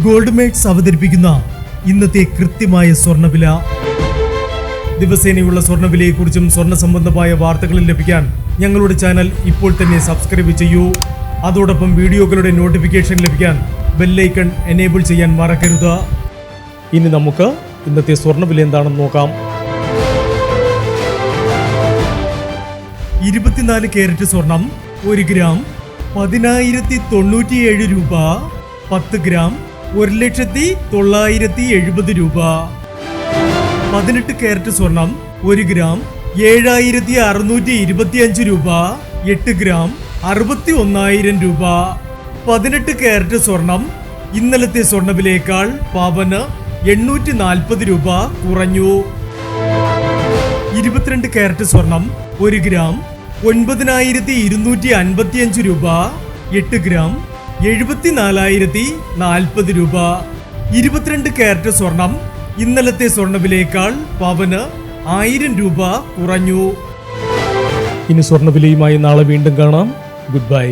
Gold makes അവതരിപ്പിക്കുന്ന ഇന്നത്തെ കൃത്യമായ സ്വർണ്ണവില. ദിവസേനയുള്ള സ്വർണ്ണവിലയെക്കുറിച്ചും സ്വർണ്ണ സംബന്ധമായ വാർത്തകളും ലഭിക്കാൻ ഞങ്ങളുടെ ചാനൽ ഇപ്പോൾ തന്നെ സബ്സ്ക്രൈബ് ചെയ്യൂ. അതോടൊപ്പം വീഡിയോകളുടെ നോട്ടിഫിക്കേഷൻ ലഭിക്കാൻ ബെല്ലൈക്കൺ എനേബിൾ ചെയ്യാൻ മറക്കരുത്. ഇനി നമുക്ക് ഇന്നത്തെ സ്വർണ്ണവില എന്താണെന്ന് നോക്കാം. 24 കാരറ്റ് സ്വർണം 1 ഗ്രാം 10,097 രൂപ. 10 ഗ്രാം 1,970 രൂപ. 18 കാരറ്റ് സ്വർണം 1 ഗ്രാം 7,625 രൂപ. 8 ഗ്രാം 61,000 രൂപ. 18 കാരറ്റ് സ്വർണം ഇന്നലത്തെ സ്വർണ്ണവിലയേക്കാൾ പവന് 840 രൂപ കുറഞ്ഞു. 22 കാരറ്റ് സ്വർണം 1 ഗ്രാം 9,255 രൂപ. 8 ഗ്രാം 74,040 രൂപ. 22 കാരറ്റ് സ്വർണം ഇന്നലത്തെ സ്വർണ്ണവിലയേക്കാൾ പവന് 1000 രൂപ കുറഞ്ഞു. ഇനി സ്വർണ്ണവിലയുമായി നാളെ വീണ്ടും കാണാം. Good bye.